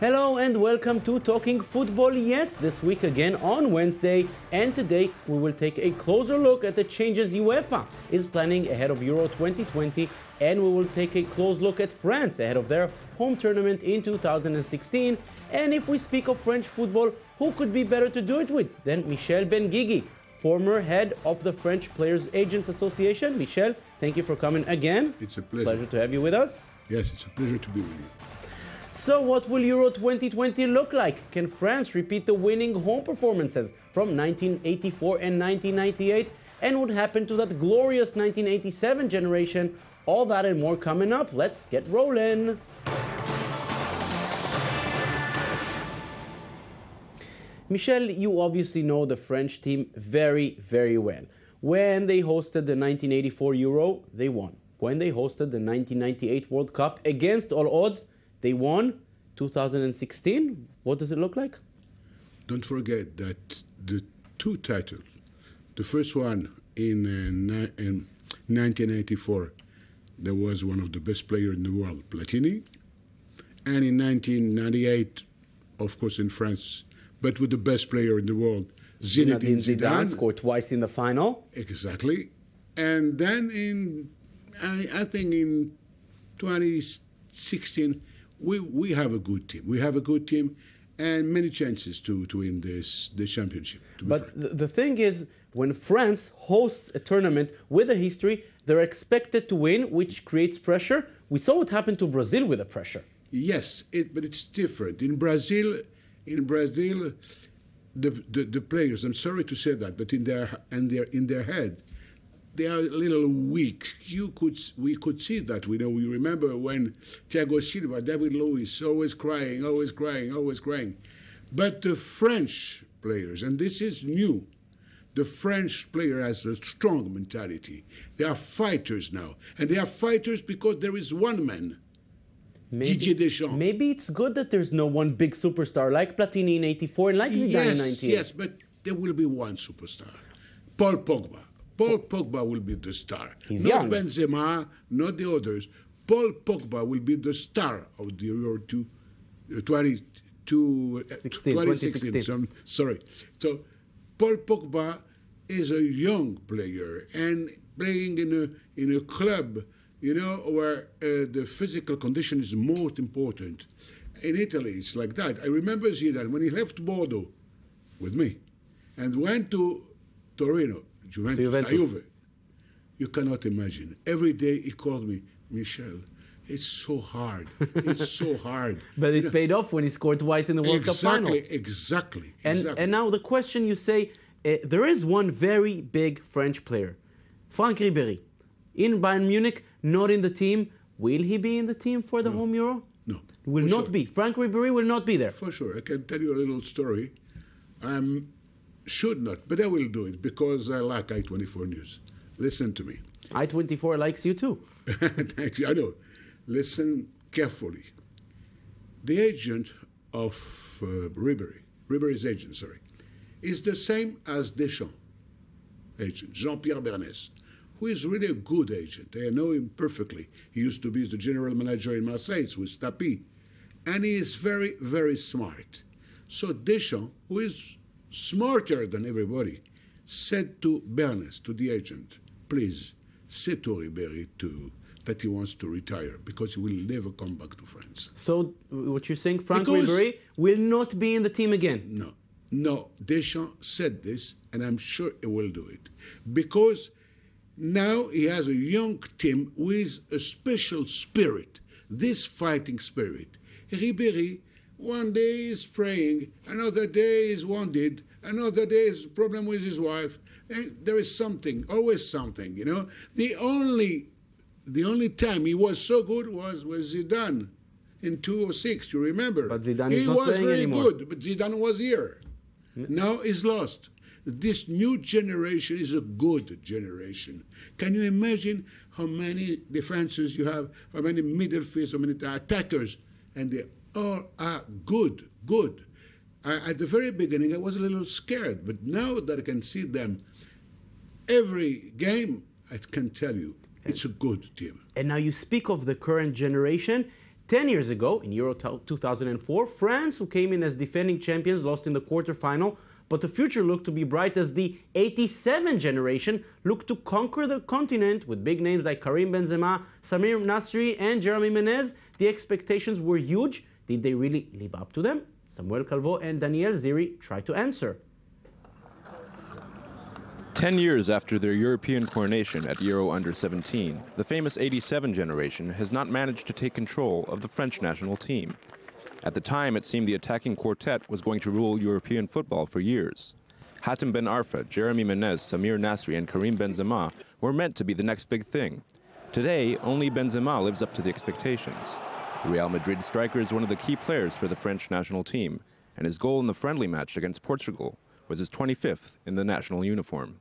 Hello and welcome to Talking Football. Yes, this week again on Wednesday, and today we will take a closer look at the changes UEFA is planning ahead of Euro 2020, and we will take a close look at France ahead of their home tournament in 2016. And if we speak of French football, who could be better to do it with than Michel Benguigui, former head of the French Players Agents Association. Michel, thank you for coming again. It's a pleasure. Pleasure to have you with us. Yes, it's a pleasure to be with you. So what will Euro 2020 look like? Can France repeat the winning home performances from 1984 and 1998? And what happened to that glorious 1987 generation? All that and more coming up. Let's get rolling. Michel, you obviously know the French team very, very well. When they hosted the 1984 Euro, they won. When they hosted the 1998 World Cup, against all odds, they won. 2016, what does it look like? Don't forget that the two titles, the first one in 1984, there was one of the best players in the world, Platini. And in 1998, of course in France, but with the best player in the world, Zinedine Zidane. Scored twice in the final. Exactly. And then I think in 2016, we have a good team. We have a good team and many chances to win this championship. But the thing is, when France hosts a tournament with a history, they're expected to win, which creates pressure. We saw what happened to Brazil with the pressure. Yes, but it's different. In Brazil, the players, I'm sorry to say that, but in their head, they are a little weak. We could see that. We remember when Thiago Silva, David Luiz, always crying. But the French players, and this is new, the French player has a strong mentality. They are fighters now, and they are fighters because there is one man. Didier Deschamps. Maybe it's good that there's no one big superstar like Platini in 84 and like Zidane in 98. Yes, but there will be one superstar, Paul Pogba. Paul Pogba will be the star. He's not young. Benzema, not the others. Paul Pogba will be the star of the Euro 2016. Sorry. So Paul Pogba is a young player and playing in a club, where the physical condition is most important. In Italy, it's like that. I remember Zidane when he left Bordeaux with me and went to Torino, Juventus. Juve. You cannot imagine. Every day he called me, Michel, it's so hard. It's so hard. But it paid off when he scored twice in the World Cup final. Exactly. And now the question you say, there is one very big French player, Franck Ribéry, in Bayern Munich, not in the team. Will he be in the team for the home Euro? No. Will not be. Franck Ribéry will not be there. For sure. I can tell you a little story. Should not, but I will do it because I like I-24 News. Listen to me. I-24 likes you too. Thank you. I know. Listen carefully. The agent of Ribéry's agent, is the same as Deschamps' agent, Jean-Pierre Bernès, who is really a good agent. I know him perfectly. He used to be the general manager in Marseille with Tapi. And he is very, very smart. So Deschamps, who is smarter than everybody, said to Bernès, to the agent, please say to Ribéry that he wants to retire because he will never come back to France. So what you're saying, Franck Ribéry will not be in the team again? No. Deschamps said this, and I'm sure he will do it. Because now he has a young team with a special spirit, this fighting spirit. Ribéry, one day is praying, another day is wounded, another day is a problem with his wife. And there is something, always something, The only time he was so good was with Zidane in 2006, you remember? But Zidane is not playing anymore. He was very good, but Zidane was here. Now he's lost. This new generation is a good generation. Can you imagine how many defenses you have, how many midfielders, how many attackers, and they all are good. At the very beginning, I was a little scared, but now that I can see them every game, I can tell you, it's a good team. And now you speak of the current generation. 10 years ago, in Euro 2004, France, who came in as defending champions, lost in the quarterfinal, but the future looked to be bright as the 87 generation looked to conquer the continent with big names like Karim Benzema, Samir Nasri, and Jeremy Menez. The expectations were huge. Did they really live up to them? Samuel Calvo and Daniel Ziri try to answer. 10 years after their European coronation at Euro Under-17, the famous 87 generation has not managed to take control of the French national team. At the time, it seemed the attacking quartet was going to rule European football for years. Hatem Ben Arfa, Jeremy Menez, Samir Nasri, and Karim Benzema were meant to be the next big thing. Today, only Benzema lives up to the expectations. The Real Madrid striker is one of the key players for the French national team, and his goal in the friendly match against Portugal was his 25th in the national uniform.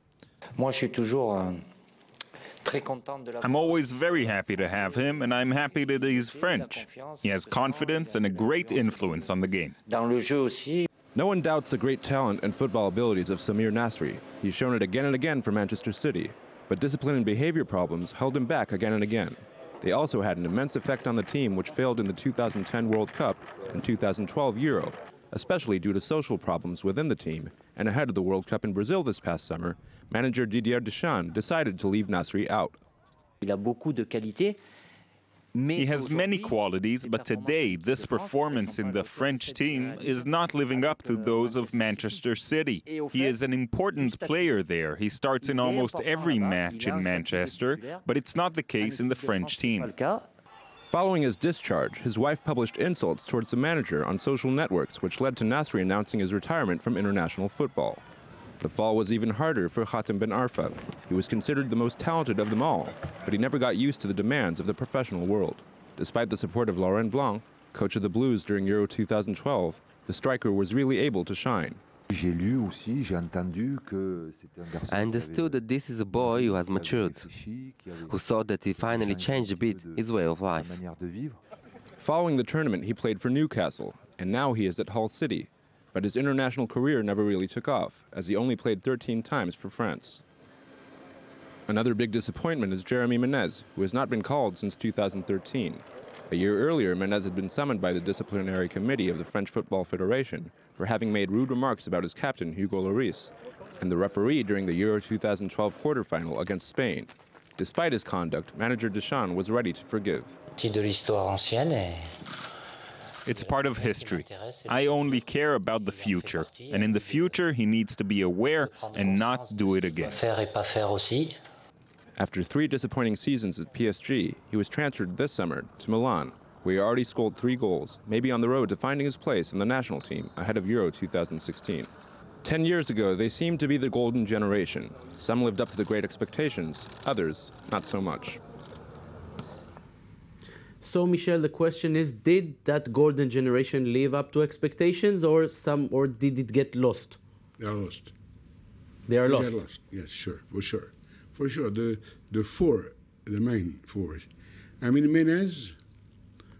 I'm always very happy to have him, and I'm happy that he's French. He has confidence and a great influence on the game. No one doubts the great talent and football abilities of Samir Nasri. He's shown it again and again for Manchester City, but discipline and behavior problems held him back again and again. They also had an immense effect on the team, which failed in the 2010 World Cup and 2012 Euro, especially due to social problems within the team, and ahead of the World Cup in Brazil this past summer, manager Didier Deschamps decided to leave Nasri out. He has many qualities, but today this performance in the French team is not living up to those of Manchester City. He is an important player there. He starts in almost every match in Manchester, but it's not the case in the French team. Following his discharge, his wife published insults towards the manager on social networks, which led to Nasri announcing his retirement from international football. The fall was even harder for Hatem Ben Arfa. He was considered the most talented of them all, but he never got used to the demands of the professional world. Despite the support of Laurent Blanc, coach of the Blues during Euro 2012, the striker was really able to shine. I understood that this is a boy who has matured, who saw that he finally changed a bit his way of life. Following the tournament, he played for Newcastle, and now he is at Hull City. But his international career never really took off, as he only played 13 times for France. Another big disappointment is Jeremy Menez, who has not been called since 2013. A year earlier, Menez had been summoned by the disciplinary committee of the French Football Federation for having made rude remarks about his captain, Hugo Lloris, and the referee during the Euro 2012 quarterfinal against Spain. Despite his conduct, manager Deschamps was ready to forgive. It's part of history. I only care about the future, and in the future he needs to be aware and not do it again. After 3 disappointing seasons at PSG, he was transferred this summer to Milan, where he already scored 3 goals, maybe on the road to finding his place in the national team ahead of Euro 2016. 10 years ago, they seemed to be the golden generation. Some lived up to the great expectations, others not so much. So, Michel, the question is, did that golden generation live up to expectations, or did it get lost? They are lost. They are They lost. are lost. Yes, sure, for sure. For sure, the main four. I mean, Menez.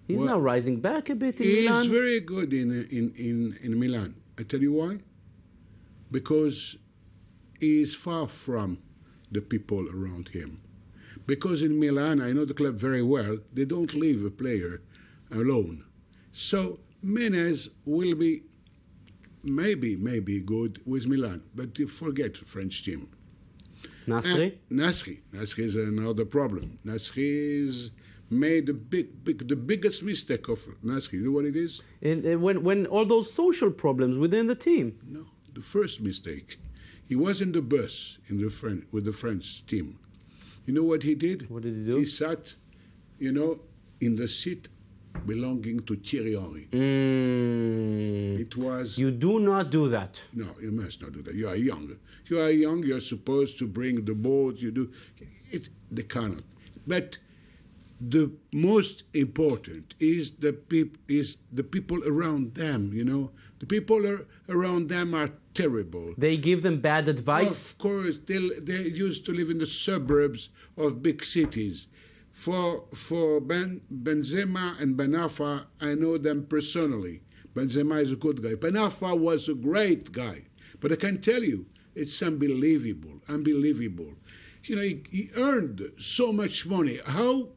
He's now rising back a bit in He Milan. is very good in Milan. I tell you why. Because he is far from the people around him. Because in Milan, I know the club very well, they don't leave a player alone. So Menez will be maybe good with Milan, but you forget French team. Nasri? Nasri is another problem. Nasri is made the biggest mistake of Nasri. You know what it is? And when all those social problems within the team. No, the first mistake. He was in the bus with the French team. You know what he did? What did he do? He sat, in the seat belonging to Thierry Henry. It was... You do not do that. No, you must not do that. You are young. You're supposed to bring the boat. You do. They cannot. But the most important is the people around them, The people around them are terrible. They give them bad advice? Of course, they used to live in the suburbs of big cities. For Benzema and Ben Arfa, I know them personally. Benzema is a good guy. Ben Arfa was a great guy. But I can tell you, it's unbelievable. He earned so much money. How?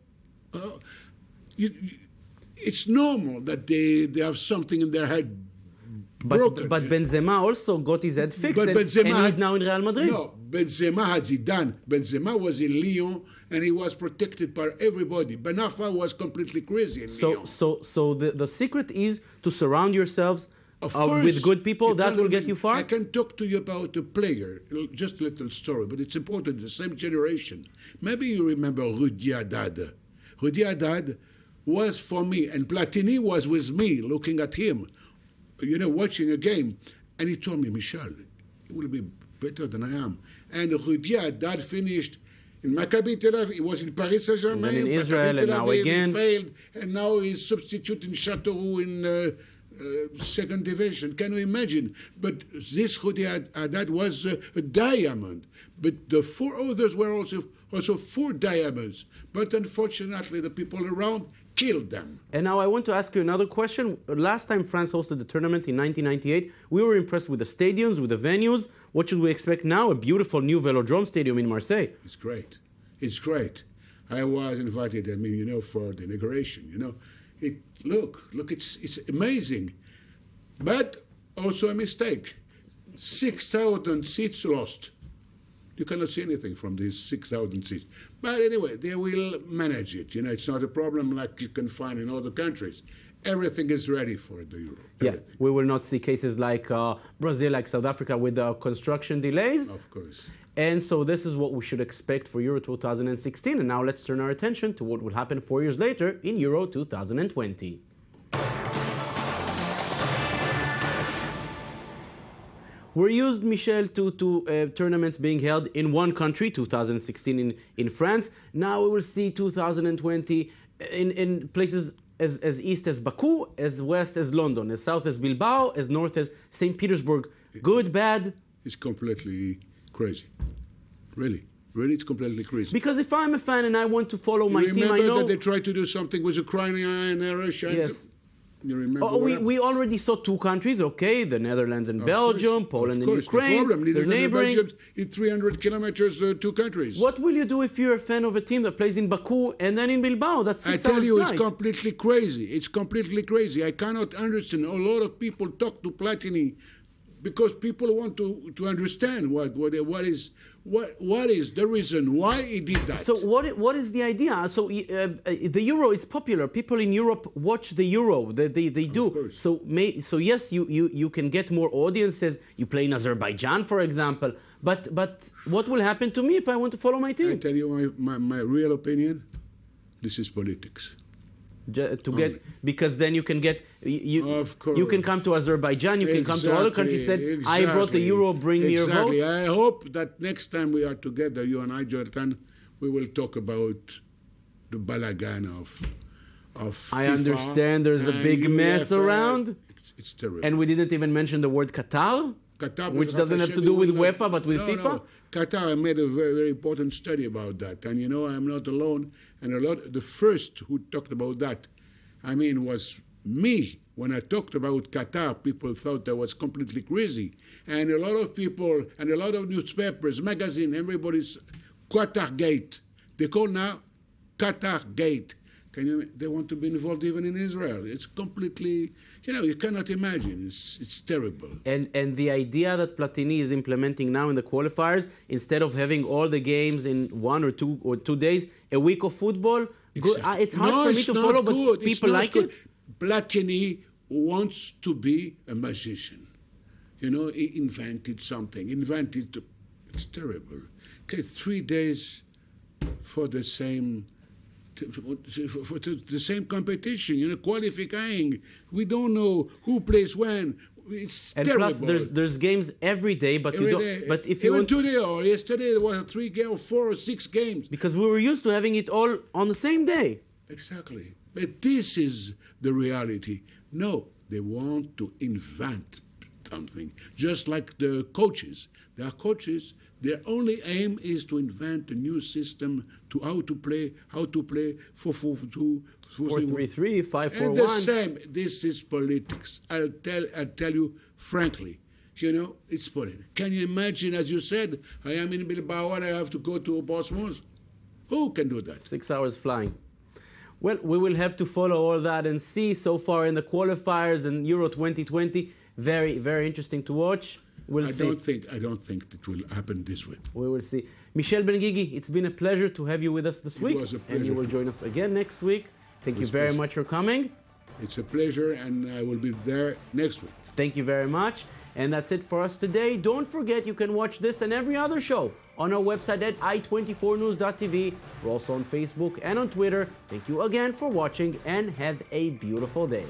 it's normal that they have something in their head broken. But Benzema also got his head fixed, But and Benzema he's now in Real Madrid. No, Benzema had Zidane. Benzema was in Lyon, and he was protected by everybody. Ben Arfa was completely crazy in Lyon. So the secret is to surround yourselves Of course, with good people. you That can't will get even- you far. I can talk to you about a player, just a little story, but it's important, the same generation. Maybe you remember Rudy Haddad. Rudy Haddad was for me, and Platini was with me looking at him, watching a game. And he told me, Michel, you will be better than I am. And Rudy Haddad finished in Maccabi Tel Aviv. He was in Paris Saint-Germain, And then in Maccabi Israel, Tel and now Aviv, again. He failed, and now he's substituting Châteauroux in second division. Can you imagine? But this Rudy Haddad was a diamond. But the four others were also four diamonds. But unfortunately, the people around killed them. And now I want to ask you another question. Last time France hosted the tournament in 1998, we were impressed with the stadiums, with the venues. What should we expect now? A beautiful new Velodrome stadium in Marseille. It's great. It's great. I was invited, for the inauguration, Look, it's amazing. But also a mistake. 6,000 seats lost. You cannot see anything from these 6,000 seats. But anyway, they will manage it. It's not a problem like you can find in other countries. Everything is ready for the Euro. Yeah, Everything. we will not see cases like Brazil, like South Africa with construction delays. Of course. And so this is what we should expect for Euro 2016. And now let's turn our attention to what will happen 4 years later in Euro 2020. We're used, Michel, to tournaments being held in one country, 2016 in France. Now we will see 2020 in places as east as Baku, as west as London, as south as Bilbao, as north as St. Petersburg. Good, bad? It's completely crazy. Really, it's completely crazy. Because if I'm a fan and I want to follow my team, I Remember know... that they tried to do something with Ukraine and Russia? Yes. You remember we already saw two countries, okay, the Netherlands and Belgium, Poland and The Ukraine, problem, they're Netherlands and neighboring. Belgium, in 300 kilometers, two countries. What will you do if you're a fan of a team that plays in Baku and then in Bilbao? That's 6 I tell hours you, flight. it's completely crazy. It's completely crazy. I cannot understand. A lot of people talk to Platini because people want to understand what is the reason why he did that. So what is the idea? So the Euro is popular. People in Europe watch the Euro. They do. Of course. So yes, you can get more audiences. You play in Azerbaijan, for example. But what will happen to me if I want to follow my I team? tell you my real opinion. This is politics. Because then you can get Of course. you can come to Azerbaijan, you can come to other countries. Said I brought the Euro, bring me your vote. I hope that next time we are together, you and I, Jonathan, we will talk about the balagan of I FIFA understand there's a and big mess UEFA. around, It's terrible. and we didn't even mention the word Qatar, Qatar, which doesn't have to do with UEFA but with no, FIFA. No. Qatar made a very, very important study about that, and I'm not alone. And the first who talked about that, was me. When I talked about Qatar, people thought I was completely crazy, and a lot of people and a lot of newspapers, magazines, everybody's Qatar Gate. They call now Qatar Gate. They want to be involved even in Israel. It's completely, you cannot imagine. It's terrible. And the idea that Platini is implementing now in the qualifiers, instead of having all the games in 1 or 2 days, a week of football, Exactly. it's hard for me to follow, but people like it. Platini wants to be a magician. He invented something. It's terrible. Okay, 3 days for the same competition, qualifying. We don't know who plays when. It's And terrible. plus, there's games every day, but Every you don't. day. But if you Even want, today or yesterday, there were 3 games, 4 or 6 games. because we were used to having it all on the same day. Exactly. But this is the reality. No, they want to invent something, just like the coaches. They are coaches. Their only aim is to invent a new system to how to play 4-4-2, 4-3-3, 5-4-1. and the same. This is politics. I'll tell you frankly. It's politics. Can you imagine, as you said, I am in Bilbao and I have to go to Portsmouth? Who can do that? 6 hours flying. Well, we will have to follow all that and see. So far in the qualifiers and Euro 2020, very, very interesting to watch. We'll see. I don't think it will happen this way. We will see. Michel Ben-Gigi, it's been a pleasure to have you with us this week. It was a pleasure. And you will join us again next week. Thank you very much for coming. It's a pleasure, and I will be there next week. Thank you very much. And that's it for us today. Don't forget you can watch this and every other show on our website at i24news.tv. We're also on Facebook and on Twitter. Thank you again for watching and have a beautiful day.